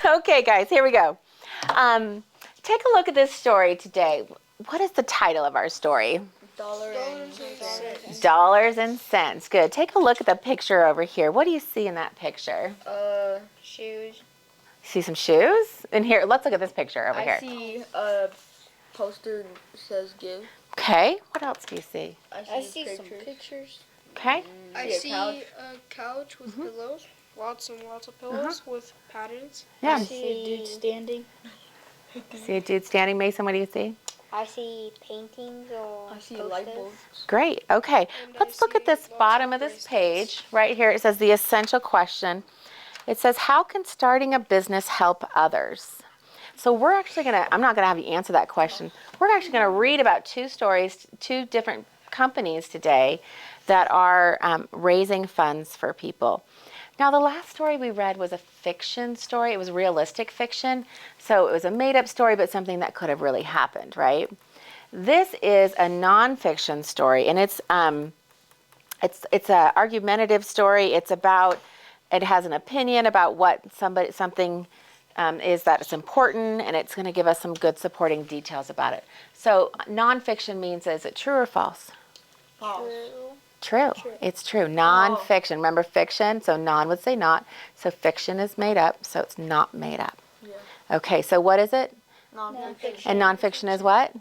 Okay, guys, here we go. Take a look at this story today. What is the title of our story? Dollars and cents. Dollars and cents. Good. Take a look at the picture over here. What do you see in that picture? Shoes. See some shoes? And here, let's look at this picture over here. I see a poster that says give. Okay. What else do you see? I see some pictures. Okay. I see a couch with pillows, lots and lots of pillows with patterns. Yeah. I see a dude standing. See a dude standing. Mason, what do you see? I see paintings or I see light bulbs. Great. Okay. And Let's I look at see this lots bottom of of this bracelets. page. Right here, it says the essential question. It says, how can starting a business help others? So we're actually going to, I'm not going to have you answer that question. We're actually going to read about two stories, two different companies today that are raising funds for people. Now, the last story we read was a fiction story. It was realistic fiction. So it was a made-up story, but something that could have really happened, right? This is a nonfiction story, and it's an argumentative story. It's about, it has an opinion about what something is that it's important, and it's going to give us some good supporting details about it. So nonfiction means, is it true or false? False. True. It's true. Nonfiction. Remember fiction? So non would say not. So fiction is made up, so it's not made up. Yeah. Okay, so what is it? Nonfiction. And nonfiction is what?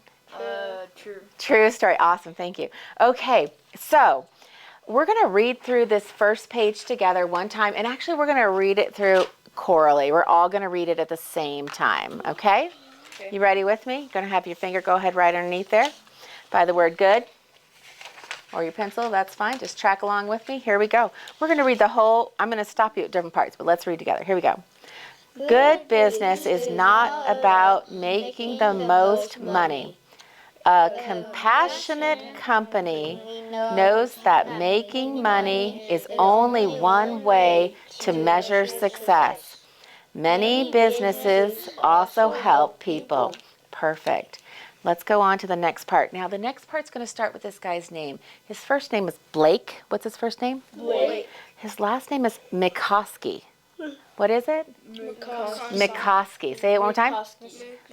True. True story. Awesome. Thank you. Okay, so we're going to read through this first page together one time, and actually we're going to read it through chorally. We're all going to read it at the same time, okay? You ready with me? You're going to have your finger go ahead right underneath there by the word good. Or your pencil, that's fine. Just track along with me. Here we go. We're going to read the whole, I'm going to stop you at different parts, but let's read together. Here we go. Good business is not about making the most money. A compassionate company knows that making money is only one way to measure success. Many businesses also help people. Perfect. Let's go on to the next part. Now, the next part's going to start with this guy's name. His first name is Blake. What's his first name? Blake. His last name is McCoskey. What is it? McCoskey. Say it one more time.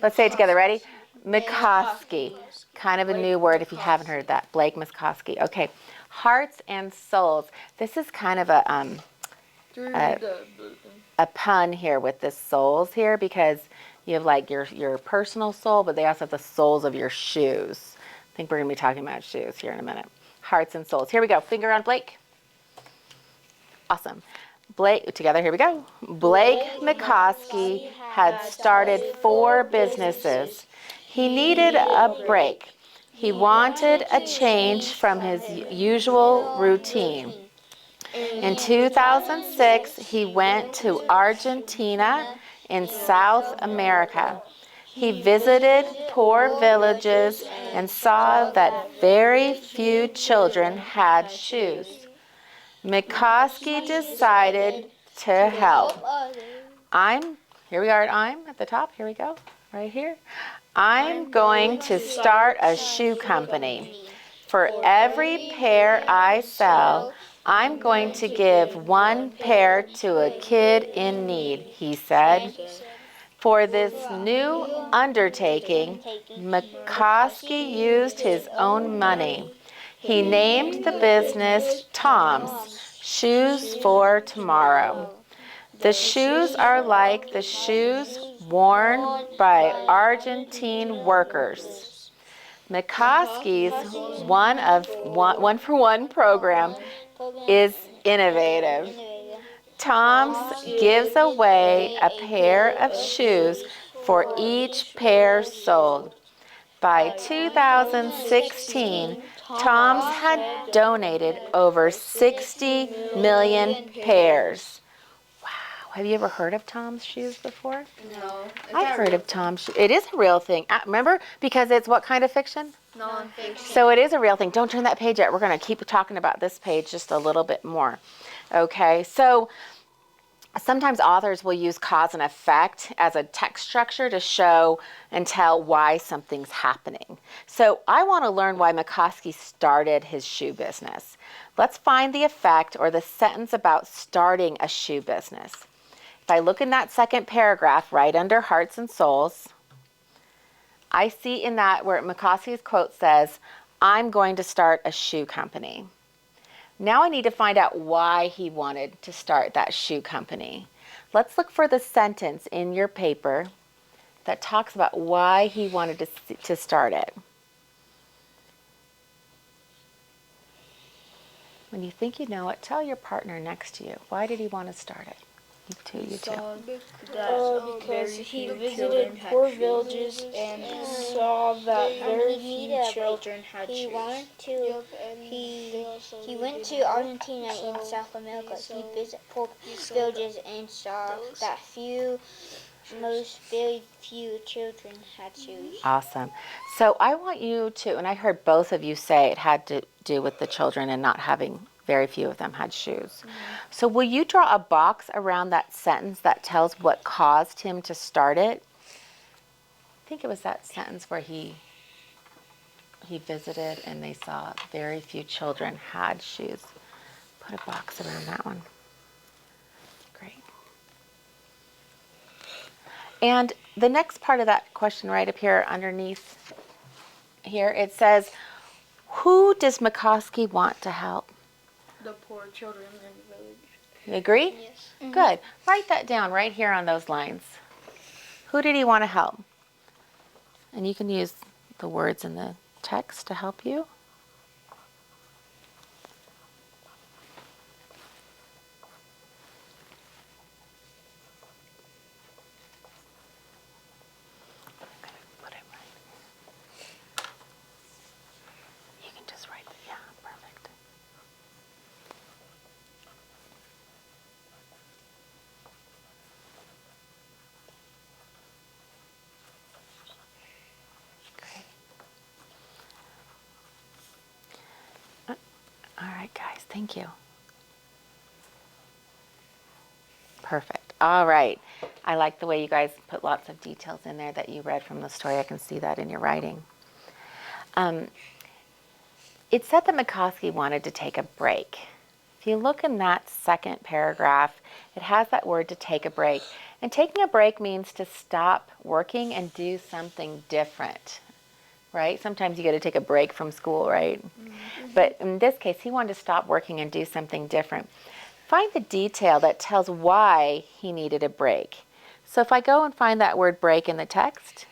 Let's say it together. Ready? McCoskey. Kind of a new word if you haven't heard that. Blake McCoskey. Okay. Hearts and souls. This is kind of a pun here with the souls here, because you have like your personal soul, but they also have the soles of your shoes. I think we're going to be talking about shoes here in a minute. Hearts and souls. Here we go. Finger on Blake. Awesome. Blake, together, here we go. Blake McCoskey had started 4 businesses. He needed a break. He wanted a change from his usual routine. In 2006, he went to Argentina in South America. He visited poor villages and saw that very few children had shoes. McCoskey decided to help. Here we are at I'm at the top. Here we go, right here. I'm going to start a shoe company. For every pair I sell, I'm going to give 1 pair to a kid in need, he said. For this new undertaking, McCoskey used his own money. He named the business Tom's Shoes for Tomorrow. The shoes are like the shoes worn by Argentine workers. McCoskey's one for one program is innovative. Tom's gives away a pair of shoes for each pair sold. By 2016, Tom's had donated over 60 million pairs. Wow. Have you ever heard of Tom's shoes before? No. I've heard of Tom's shoes. It is a real thing. Remember? Because it's what kind of fiction? Nonfiction. So it is a real thing. Don't turn that page yet. We're going to keep talking about this page just a little bit more. Okay, so sometimes authors will use cause and effect as a text structure to show and tell why something's happening. So I want to learn why McCoskey started his shoe business. Let's find the effect or the sentence about starting a shoe business. if I look in that second paragraph right under hearts and souls, I see in that where McCoskey's quote says, I'm going to start a shoe company. Now I need to find out why he wanted to start that shoe company. Let's look for the sentence in your paper that talks about why he wanted to start it. When you think you know it, tell your partner next to you, why did he want to start it? You two. Because he visited poor villages and saw that very few children had He shoes. wanted to. Yep, and He they also he went didn't to have Argentina so in South America. he He sold- visited poor sold villages and saw those that very few children had shoes. Awesome. So I want you to, and I heard both of you say it had to do with the children and not having, very few of them had shoes. So will you draw a box around that sentence that tells what caused him to start it? I think it was that sentence where he visited and they saw very few children had shoes. Put a box around that one. Great. And the next part of that question right up here underneath here, it says, who does McCoskey want to help? The poor children in the village. You agree? Yes. Good. Write that down right here on those lines. Who did he want to help? And you can use the words in the text to help you. Put it right. You can just write, yeah, perfect. Great. All right, guys, thank you. Perfect. All right. I like the way you guys put lots of details in there that you read from the story. I can see that in your writing. It said that McCoskey wanted to take a break. If you look in that second paragraph, it has that word to take a break. And taking a break means to stop working and do something different, right? Sometimes you got to take a break from school, right? Mm-hmm. But in this case, he wanted to stop working and do something different. Find the detail that tells why he needed a break. So if I go and find that word break in the text,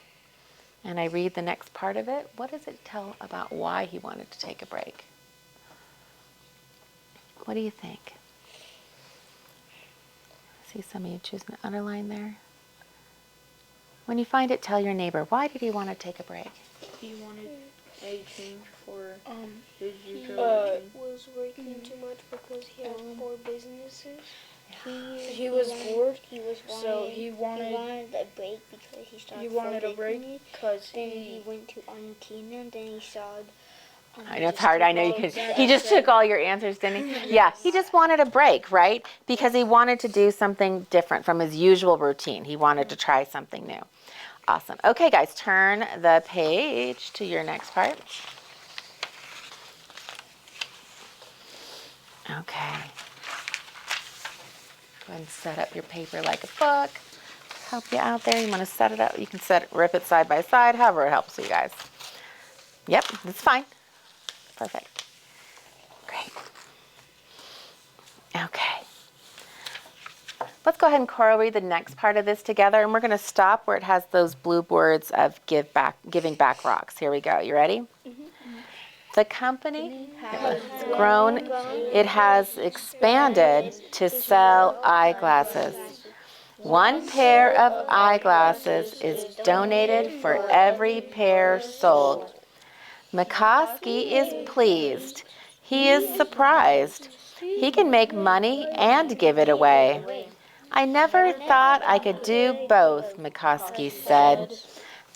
and I read the next part of it, what does it tell about why he wanted to take a break? What do you think? See some of you choosing to underline there. When you find it, tell your neighbor, why did he want to take a break? He wanted a change for his He usual was working too much because he had 4 businesses. He was bored, So he wanted a break because he started. he wanted a break because Then he went to Argentina. And then he saw. I know it's hard. I know you can. He just took all your answers, didn't he? Yeah, he just wanted a break, right? Because he wanted to do something different from his usual routine. He wanted to try something new. Awesome. Okay, guys, turn the page to your next part. Okay. Go ahead and set up your paper like a book. Help you out there. You want to set it up. You can rip it side by side, however it helps you guys. Yep, that's fine. Perfect. Great. Okay. Let's go ahead and Coral read the next part of this together, and we're going to stop where it has those blue words of giving back rocks. Here we go. You ready? Mm-hmm. The company has grown. It has expanded to sell eyeglasses. 1 pair of eyeglasses is donated for every pair sold. McCoskey is pleased. He is surprised. He can make money and give it away. I never thought I could do both, McCoskey said.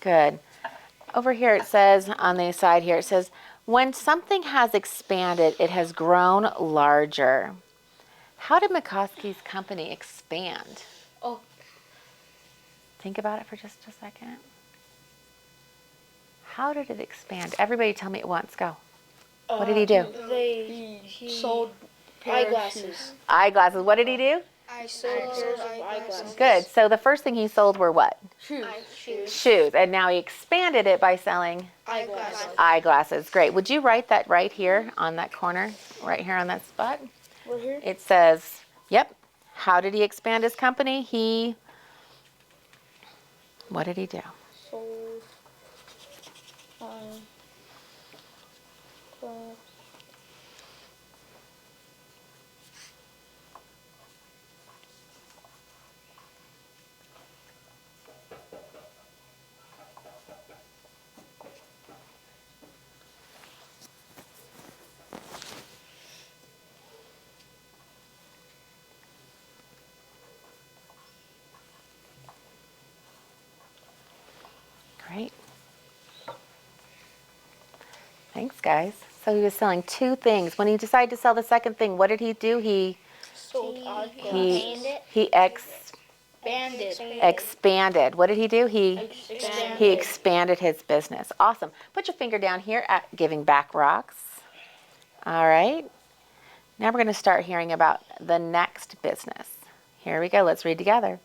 Good. Over here it says, on the side here, it says, when something has expanded, it has grown larger. How did McCoskey's company expand? Oh. Think about it for just a second. How did it expand? Everybody tell me at once. Go. What did he do? He sold eyeglasses. Eyeglasses. What did he do? sold pairs of eyeglasses. Good. So the first thing he sold were what? Shoes. Shoes. And now he expanded it by selling Eyeglasses. eyeglasses. Great. Would you write that right here on that corner, right here on that spot? Right here? It says, yep. How did he expand his company? What did he do? Sold. Great. Thanks, guys. So he was selling two things. When he decided to sell the second thing, what did he do? He Sold eyeglasses. expanded. What did he do? He Expanded. expanded his business. Awesome. Put your finger down here at giving back rocks. All right. Now we're going to start hearing about the next business. Here we go. Let's read together.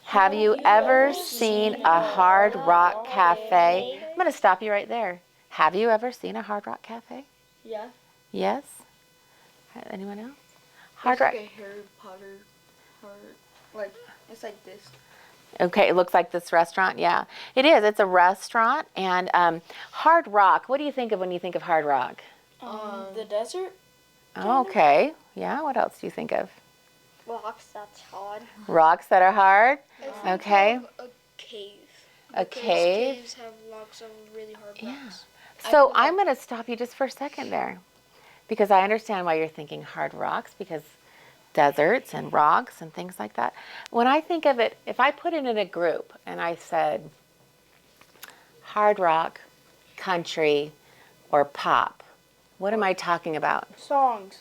Have you ever seen a Hard Rock Cafe? I'm going to stop you right there. Have you ever seen a Hard Rock Cafe? Yeah. Yes? Anyone else? Hard Hard Rock. like a Harry Potter heart. Like, it's like this. Okay, it looks like this restaurant. Yeah, it is. It's a restaurant. And Hard Rock, what do you think of when you think of Hard Rock? The desert? Okay. Yeah, what else do you think of? Rocks, that's hard. Rocks that are hard? I think Okay. of a cave. A Because cave? Caves have lots of really hard Yeah. rocks. So I'm going to stop you just for a second there because I understand why you're thinking hard rocks because deserts and rocks and things like that. When I think of it, if I put it in a group and I said hard rock, country, or pop, what am I talking about? Songs.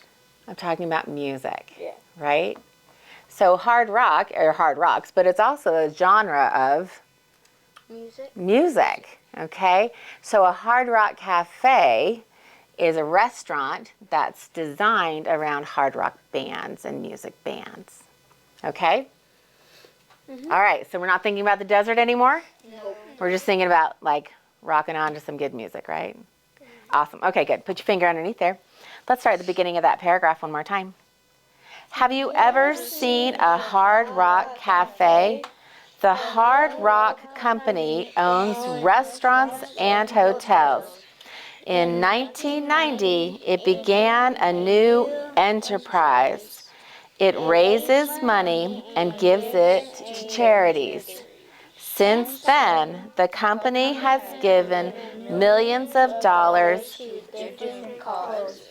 I'm talking about music, Yeah. right? So hard rock, or hard rocks, but it's also a genre of music, okay? So a Hard Rock Cafe is a restaurant that's designed around hard rock bands and music bands, okay? All right, so we're not thinking about the desert anymore? Nope. We're just thinking about like rocking on to some good music, right? Awesome, okay, good. Put your finger underneath there. Let's start at the beginning of that paragraph one more time. Have you ever seen a Hard Rock Cafe? The Hard Rock Company owns restaurants and hotels. In 1990, it began a new enterprise. It raises money and gives it to charities. Since then, the company has given millions of dollars. Different causes.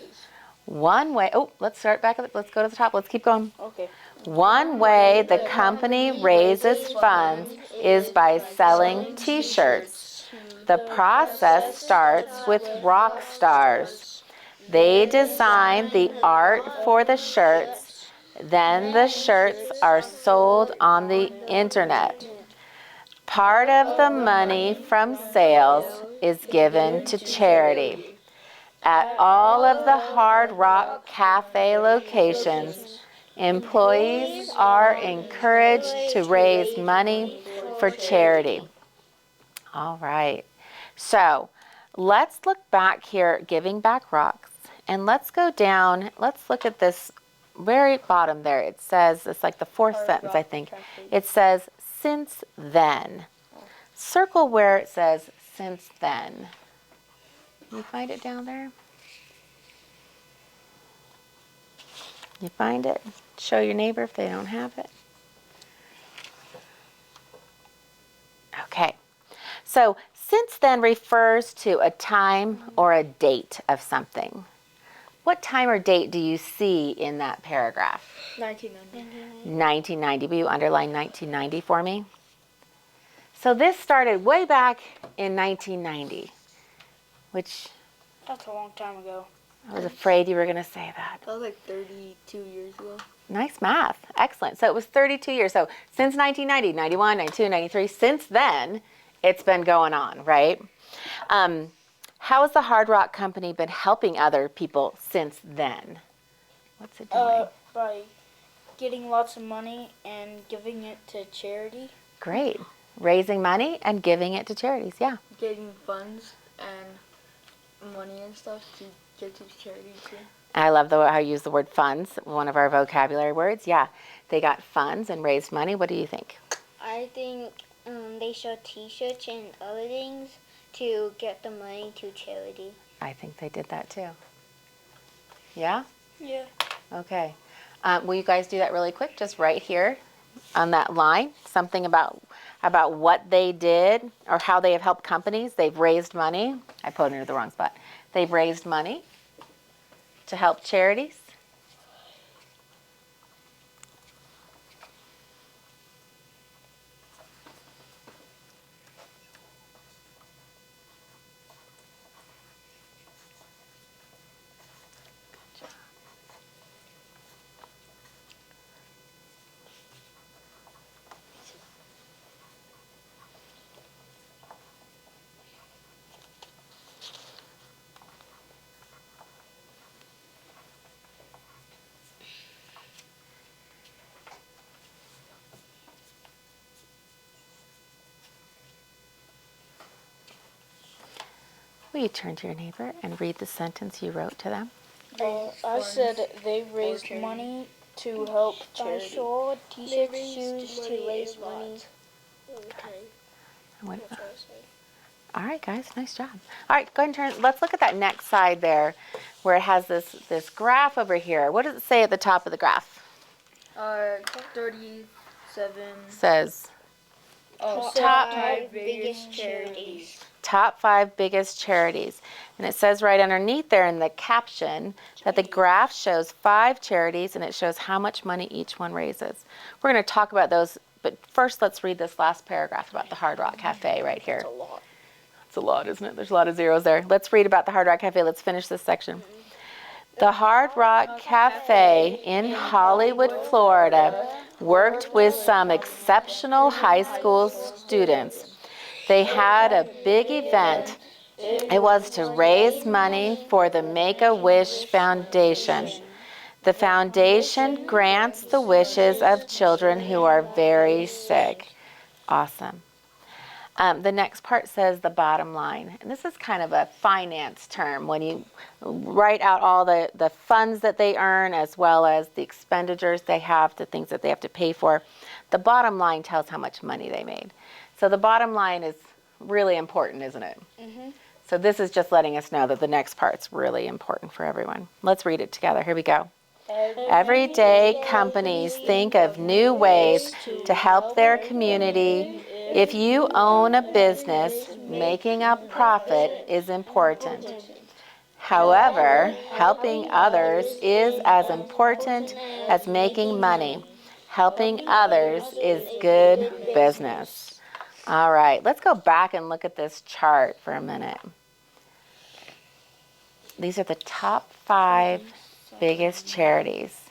One way, let's start back, let's go to the top, let's keep going. Okay. One way the company raises funds is by selling t-shirts. The process starts with rock stars. They design the art for the shirts, then the shirts are sold on the internet. Part of the money from sales is given to charity. At all of the Hard Rock Cafe locations, employees are encouraged to raise money for charity. All right. So let's look back here, giving back rocks, and let's go down. Let's look at this very bottom there. It says, it's like the fourth sentence, I think. It says, since then. Circle where it says, since then. You find it down there? You find it? Show your neighbor if they don't have it. Okay. So, since then refers to a time or a date of something. What time or date do you see in that paragraph? 1990. 1990. Will you underline 1990 for me? So this started way back in 1990, which That's a long time ago. I was afraid you were going to say that. That was like 32 years ago. Nice math. Excellent. So it was 32 years. So since 1990, 91, 92, 93, since then, it's been going on, right? How has the Hard Rock Company been helping other people since then? What's it doing? By getting lots of money and giving it to charity. Great. Raising money and giving it to charities, yeah. Getting funds and money and stuff to give to charity too. I love how you use the word funds, one of our vocabulary words. Yeah, they got funds and raised money. What do you think? I think they show T-shirts and other things to get the money to charity. I think they did that too. Yeah? Yeah. Okay. Will you guys do that really quick? Just right here on that line. Something about what they did or how they have helped companies. They've raised money. I put it into the wrong spot. They've raised money to help charities. Will you turn to your neighbor and read the sentence you wrote to them? I said they raised money to help I charity. saw They T-shirts raised used to money raise a lot. money. Okay. What- That's what I said. All right, guys, nice job. All right, go ahead and turn. Let's look at that next side there where it has this graph over here. What does it say at the top of the graph? 37. Says Top Five biggest charities. top 5 biggest charities. And it says right underneath there in the caption that the graph shows 5 charities and it shows how much money each one raises. We're going to talk about those, but first let's read this last paragraph about the Hard Rock Cafe right here. That's a lot. It's a lot, isn't it? There's a lot of zeros there. Let's read about the Hard Rock Cafe. Let's finish this section. The Hard Rock Cafe in Hollywood, Florida, worked with some exceptional high school students. They had a big event. It was to raise money for the Make-A-Wish Foundation. The foundation grants the wishes of children who are very sick. Awesome. The next part says the bottom line. And this is kind of a finance term when you write out all the funds that they earn as well as the expenditures they have, the things that they have to pay for. The bottom line tells how much money they made. So the bottom line is really important, isn't it? Mm-hmm. So this is just letting us know that the next part's really important for everyone. Let's read it together. Here we go. Every day, companies think of new ways to help their community. If you own a business, making a profit is important. However, helping others is as important as making money. Helping others is good business. All right, let's go back and look at this chart for a minute. These are the top 5 biggest charities.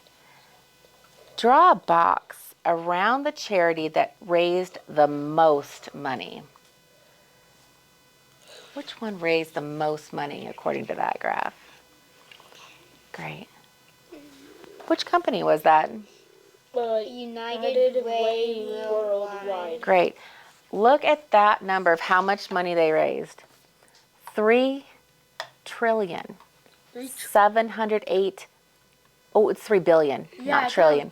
Draw a box around the charity that raised the most money. Which one raised the most money according to that graph? Great. Which company was that? United Way Worldwide. Great. Look at that number of how much money they raised. 3 trillion. 708. Oh, it's 3 billion, not trillion.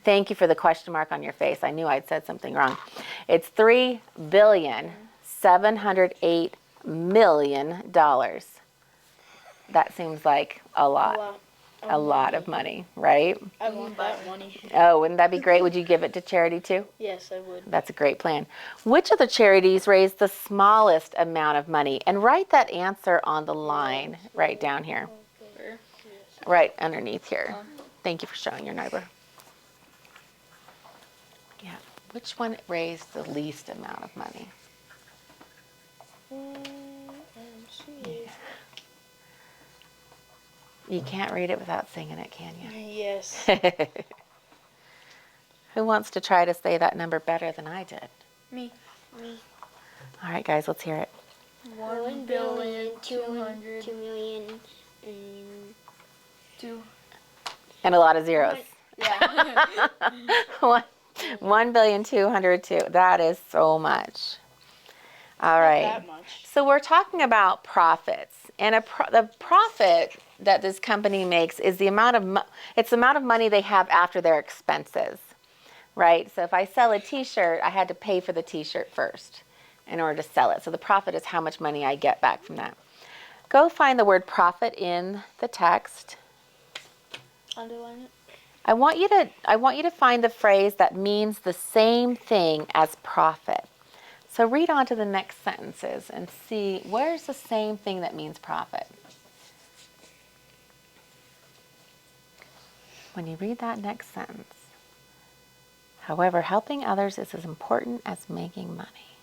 Thank you for the question mark on your face. I knew I'd said something wrong. It's $3,708,000,000. That seems like a lot. A lot of money, right? I want that money. Oh, wouldn't that be great? Would you give it to charity too? Yes, I would. That's a great plan. Which of the charities raised the smallest amount of money? And write that answer on the line right down here. Right underneath here. Thank you for showing your neighbor. Yeah. Which one raised the least amount of money? Yeah. You can't read it without singing it, can you? Yes. Who wants to try to say that number better than I did? Me. All right, guys, let's hear it. 1,200,000,000 And a lot of zeros. Yeah. 1,202,000,000. That is so much. All right. That much. So we're talking about profits, and the profit that this company makes is the amount of it's the amount of money they have after their expenses, right? So if I sell a T-shirt, I had to pay for the T-shirt first in order to sell it. So the profit is how much money I get back from that. Go find the word profit in the text. Underline it. I want you to find the phrase that means the same thing as profit. So read on to the next sentences and see where's the same thing that means profit. When you read that next sentence. However, helping others is as important as making money.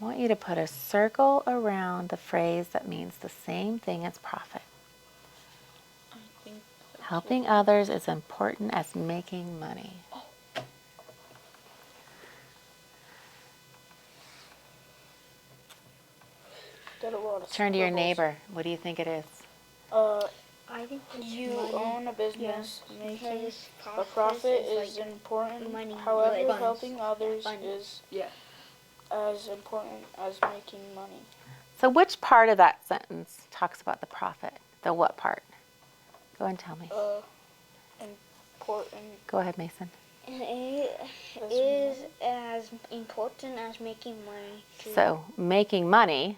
I want you to put a circle around the phrase that means the same thing as profit. I think Helping others is important as making money. Got a lot of Turn to your scribbles. neighbor. What do you think it is? I think it's You money. own a business. Making Because a profit is like important. money, However, like funds. helping others Funds. is Yeah. as important as making money. So which part of that sentence talks about the profit? The what part? Go ahead and tell me. Important. Go ahead, Mason. It is as important as making money. So making money,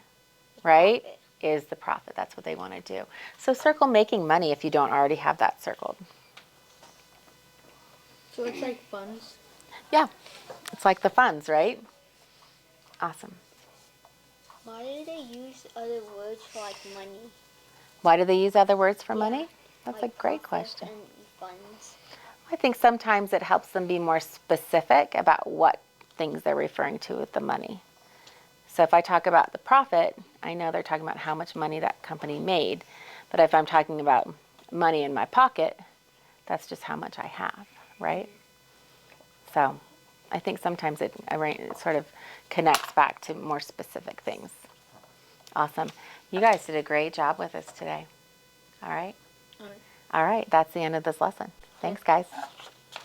right, profit. is the profit. That's what they want to do. So circle making money if you don't already have that circled. So it's like funds. Yeah, it's like the funds, right? Awesome. Why do they use other words for like money? Why do they use other words for Yeah, money? That's like a great profit question. And funds. I think sometimes it helps them be more specific about what things they're referring to with the money. So if I talk about the profit, I know they're talking about how much money that company made. But if I'm talking about money in my pocket, that's just how much I have, right? So I think sometimes it sort of connects back to more specific things. Awesome. You guys did a great job with us today. All right? All right. All right. That's the end of this lesson. Thanks, guys.